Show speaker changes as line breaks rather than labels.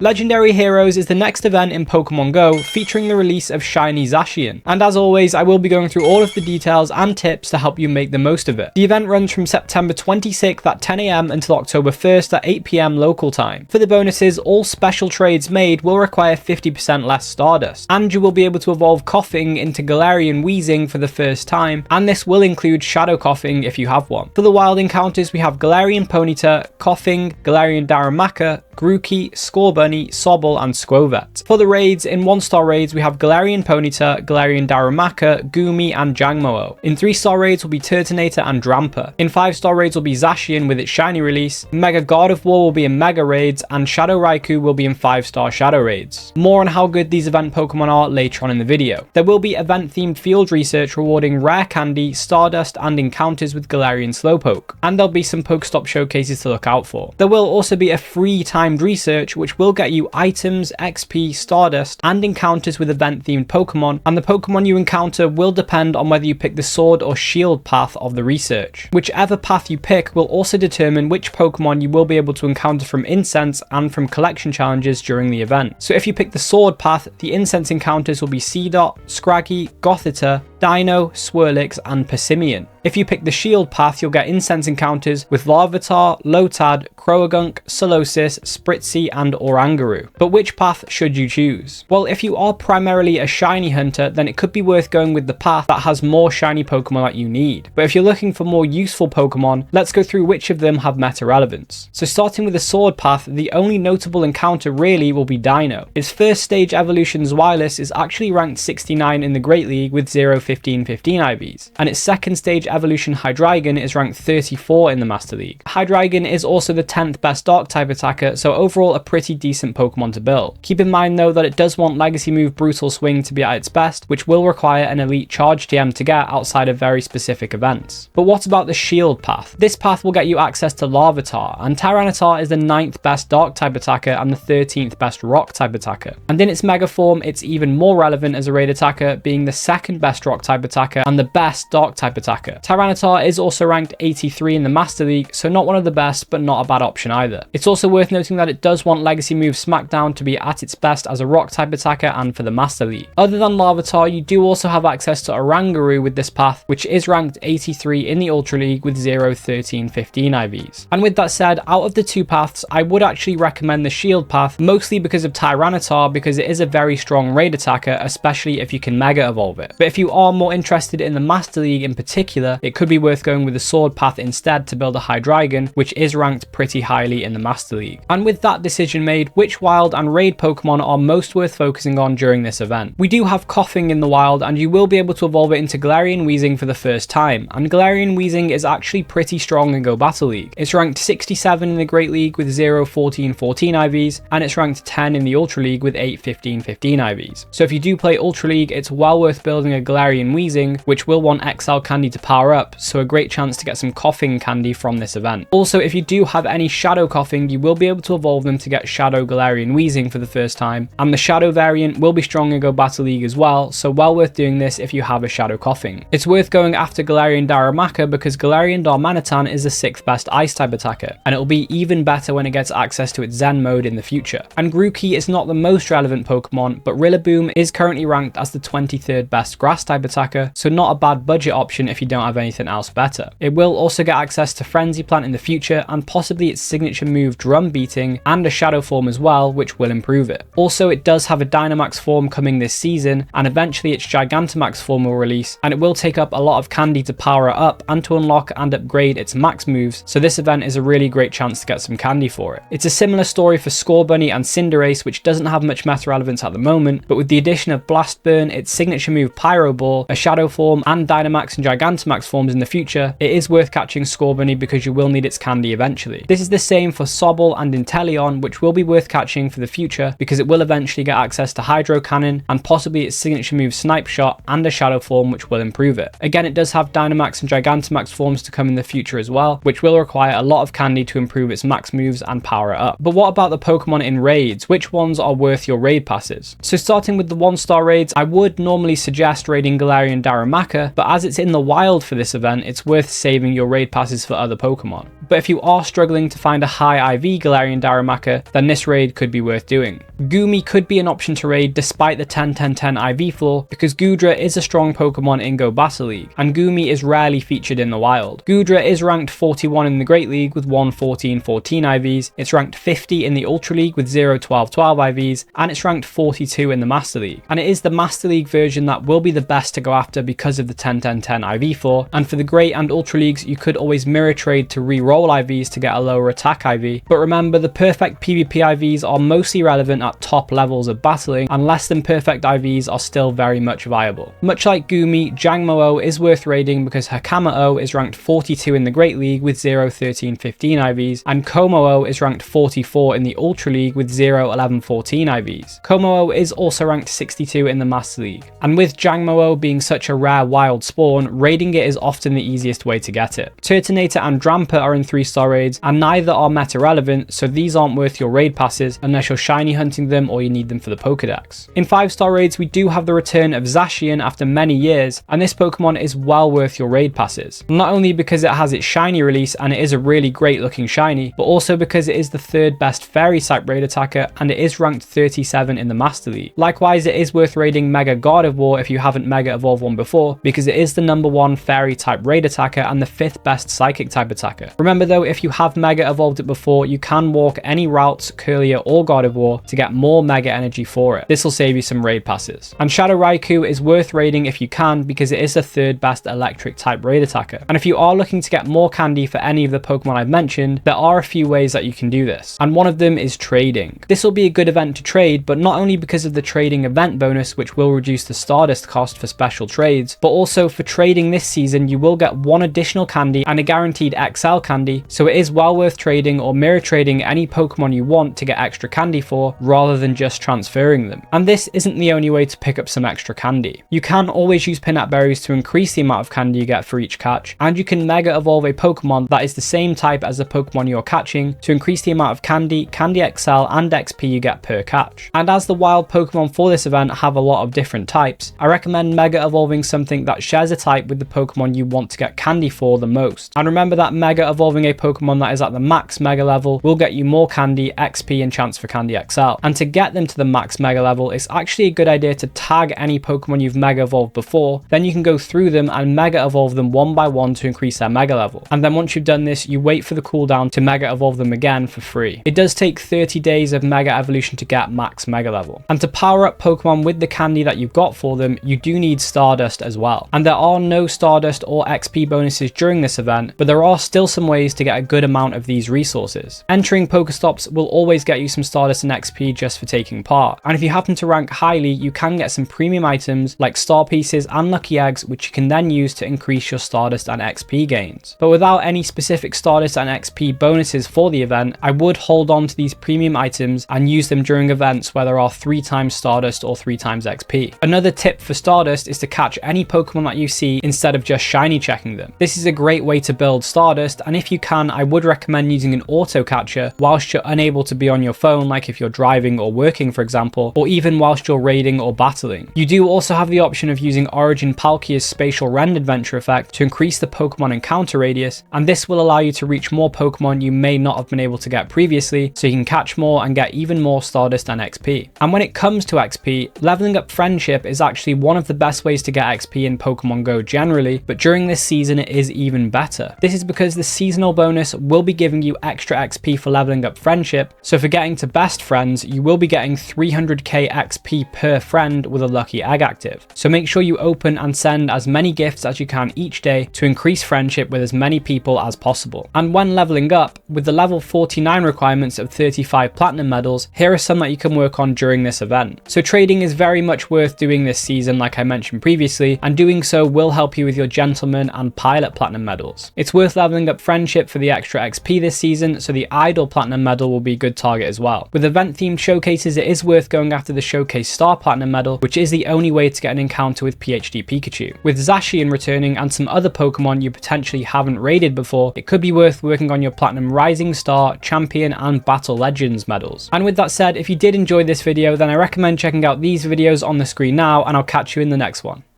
Legendary Heroes is the next event in Pokemon Go featuring the release of Shiny Zacian, and as always I will be going through all of the details and tips to help you make the most of it. The event runs from September 26th at 10 AM until October 1st at 8 PM local time. For the bonuses, all special trades made will require 50% less Stardust, and you will be able to evolve Coughing into Galarian Wheezing for the first time, and this will include Shadow Coughing if you have one. For the wild encounters we have Galarian Ponyta, Coughing, Galarian Darumaka, Grookey, Scorbunny, Sobble, and Squovet. For the raids, in 1-star raids we have Galarian Ponyta, Galarian Darumaka, Goomy, and Jangmo-o. In 3-star raids will be Turtonator and Drampa. In 5-star raids will be Zacian with its shiny release, Mega God of War will be in Mega raids, and Shadow Raikou will be in 5-star Shadow raids. More on how good these event Pokemon are later on in the video. There will be event-themed field research rewarding rare candy, Stardust, and encounters with Galarian Slowpoke, and there'll be some Pokestop showcases to look out for. There will also be a free timed research which will get you items, XP, Stardust, and encounters with event-themed Pokemon, and the Pokemon you encounter will depend on whether you pick the Sword or Shield path of the research. Whichever path you pick will also determine which Pokemon you will be able to encounter from Incense and from collection challenges during the event. So if you pick the Sword path, the Incense encounters will be Seedot, Scraggy, Gothita, Dino, Swirlix, and Persimmon. If you pick the Shield path, you'll get Incense encounters with Larvitar, Lotad, Croagunk, Solosis, Spritzy, and Oranguru. But which path should you choose? Well, if you are primarily a shiny hunter, then it could be worth going with the path that has more shiny Pokemon that you need. But if you're looking for more useful Pokemon, let's go through which of them have meta relevance. So starting with the Sword path, the only notable encounter really will be Dino. Its first stage evolution Zweilous is actually ranked 69 in the Great League with 0-15-15 IVs, and its second stage evolution Hydreigon is ranked 34 in the Master League. Hydreigon is also the 10th best Dark type attacker, so overall a pretty decent Pokemon to build. Keep in mind though that it does want legacy move Brutal Swing to be at its best, which will require an elite charge TM to get outside of very specific events. But what about the Shield path? This path will get you access to Larvitar, and Tyranitar is the 9th best Dark type attacker and the 13th best Rock type attacker. And in its Mega form, it's even more relevant as a raid attacker, being the 2nd best Rock type attacker and the best Dark type attacker. Tyranitar is also ranked 83 in the Master League, so not one of the best, but not a bad option either. It's also worth noting that it does want legacy move Smackdown to be at its best as a Rock type attacker and for the Master League. Other than Larvitar, you do also have access to Oranguru with this path, which is ranked 83 in the Ultra League with 0-13-15 IVs. And with that said, out of the two paths, I would actually recommend the Shield path, mostly because of Tyranitar, because it is a very strong raid attacker, especially if you can Mega Evolve it. But if you are more interested in the Master League in particular, it could be worth going with the Sword path instead to build a Hydreigon, which is ranked pretty highly in the Master League. And with that decision made, which wild and raid Pokemon are most worth focusing on during this event? We do have Coughing in the wild, and you will be able to evolve it into Galarian Wheezing for the first time, and Galarian Wheezing is actually pretty strong in Go Battle League. It's ranked 67 in the Great League with 0-14-14 IVs, and it's ranked 10 in the Ultra League with 8-15-15 IVs. So if you do play Ultra League, it's well worth building a Galarian Wheezing, which will want XL candy to power up, so a great chance to get some Coughing candy from this event. Also, if you do have any Shadow Coughing, you will be able to evolve them to get Shadow Galarian Wheezing for the first time, and the Shadow variant will be strong in Go Battle League as well, so well worth doing this if you have a Shadow Coughing. It's worth going after Galarian Darumaka because Galarian Darmanitan is the 6th best Ice type attacker, and it will be even better when it gets access to its Zen mode in the future. And Grookey is not the most relevant Pokemon, but Rillaboom is currently ranked as the 23rd best Grass type attacker, so not a bad budget option if you don't have anything else better. It will also get access to Frenzy Plant in the future, and possibly its signature move Drum Beating, and a Shadow form as well, which will improve it. Also, it does have a Dynamax form coming this season, and eventually its Gigantamax form will release, and it will take up a lot of candy to power it up and to unlock and upgrade its max moves, so this event is a really great chance to get some candy for it. It's a similar story for Scorbunny and Cinderace, which doesn't have much meta relevance at the moment, but with the addition of Blast Burn, its signature move Pyro Ball, a Shadow form, and Dynamax and Gigantamax forms in the future, it is worth catching Scorbunny because you will need its candy eventually. This is the same for Sobble and Inteleon, which will be worth catching for the future because it will eventually get access to Hydro Cannon and possibly its signature move Snipe Shot and a Shadow form, which will improve it. Again, it does have Dynamax and Gigantamax forms to come in the future as well, which will require a lot of candy to improve its max moves and power it up. But what about the Pokemon in raids? Which ones are worth your raid passes? So starting with the 1-star raids, I would normally suggest raiding Galarian Darumaka, but as it's in the wild for this event, it's worth saving your raid passes for other Pokemon. But if you are struggling to find a high IV Galarian Darumaka, then this raid could be worth doing. Goomy could be an option to raid despite the 10-10-10 IV floor, because Goodra is a strong Pokemon in Go Battle League, and Goomy is rarely featured in the wild. Goodra is ranked 41 in the Great League with 1-14-14 IVs, it's ranked 50 in the Ultra League with 0-12-12 IVs, and it's ranked 42 in the Master League. And it is the Master League version that will be the best to go after because of the 10-10-10 IV floor, and for the Great and Ultra Leagues you could always mirror trade to re-roll IVs to get a lower attack IV, but remember the perfect PvP IVs are mostly relevant at top levels of battling, and less than perfect IVs are still very much viable. Much like Goomy, Jangmo-O is worth raiding because Hakama-O is ranked 42 in the Great League with 0-13-15 IVs, and Como-O is ranked 44 in the Ultra League with 0-11-14 IVs. Como-O is also ranked 62 in the Master League, and with Jangmo-O being such a rare wild spawn, raiding it is often the easiest way to get it. Turtonator and Drampa are in 3-star raids, and neither are meta relevant, so these aren't worth your raid passes unless you're shiny hunting them or you need them for the Pokedex. In 5-star raids we do have the return of Zacian after many years, and this Pokemon is well worth your raid passes. Not only because it has its shiny release and it is a really great looking shiny, but also because it is the 3rd best fairy type raid attacker and it is ranked 37 in the Master League. Likewise, it is worth raiding Mega Gardevoir if you haven't Mega Evolved one before, because it is the #1 fairy type raid attacker and the 5th best psychic type attacker. Remember though, if you have Mega Evolved it before, you can walk any routes, Curlier or Gardevoir, to get more Mega Energy for it. This will save you some raid passes. And Shadow Raikou is worth raiding if you can, because it is the 3rd best electric type raid attacker. And if you are looking to get more candy for any of the Pokemon I've mentioned, there are a few ways that you can do this, and one of them is trading. This will be a good event to trade, but not only because of the trading event bonus, which will reduce the Stardust cost for special trades, but also for trading this season you will get 1 additional candy and a guaranteed XL candy, so it is well worth trading or mirror trading any Pokemon you want to get extra candy for, rather than just transferring them. And this isn't the only way to pick up some extra candy. You can always use Pinap Berries to increase the amount of candy you get for each catch, and you can Mega Evolve a Pokemon that is the same type as the Pokemon you're catching to increase the amount of candy, Candy XL and XP you get per catch. And as the wild Pokemon for this event have a lot of different types, I recommend Mega Evolving something that shares a type with the Pokemon you want to get candy for the most. And remember that Mega Evolving a Pokemon that is at the max Mega level will get you more candy, XP and chance for Candy XL. And to get them to the max Mega level, it's actually a good idea to tag any Pokemon you've Mega Evolved before, then you can go through them and Mega Evolve them one by one to increase their Mega level. And then once you've done this, you wait for the cooldown to Mega Evolve them again for free. It does take 30 days of Mega Evolution to get max Mega level. And to power up Pokemon with the candy that you've got for them, you do need Stardust as well. And there are no Stardust or XP bonuses during this event, but there are still some ways to get a good amount of these resources. Entering Pokestops will always get you some Stardust and XP just for taking part. And if you happen to rank highly, you can get some premium items like Star Pieces and Lucky Eggs, which you can then use to increase your Stardust and XP gains. But without any specific Stardust and XP bonuses for the event, I would hold on to these premium items and use them during events where there are 3 times Stardust or 3 times XP. Another tip for Stardust is to catch any Pokemon that you see instead of just shiny checking them. This is a great way to build Stardust, and if you can, I would recommend using an auto catcher whilst you're unable to be on your phone, like if you're driving or working for example, or even whilst you're raiding or battling. You do also have the option of using Origin Palkia's Spatial Rend Adventure effect to increase the Pokemon encounter radius, and this will allow you to reach more Pokemon you may not have been able to get previously, so you can catch more and get even more Stardust and XP. And when it comes to XP, leveling up Friendship is actually one of the best ways to get XP in Pokemon Go generally, but during this season it is even better. This is because the seasonal bonus will be giving you extra XP for leveling up Friendship, so for getting to Best Friends, you will be getting 300k XP per friend with a Lucky Egg active. So make sure you open and send as many gifts as you can each day to increase friendship with as many people as possible. And when leveling up, with the level 49 requirements of 35 platinum medals, here are some that you can work on during this event. So trading is very much worth doing this season like I mentioned previously, and doing so will help you with your Gentleman and Pilot platinum medals. It's worth leveling up Friendship for the extra XP this season, so the Idol platinum medal will be a good target as well. With event themed showcases, it is worth going after the Showcase Star platinum medal, which is the only way to get an encounter with PhD Pikachu. With Zacian returning and some other Pokemon you potentially haven't raided before, it could be worth working on your Platinum Rising Star, Champion and Battle Legends medals. And with that said, if you did enjoy this video, then I recommend checking out these videos on the screen now, and I'll catch you in the next one.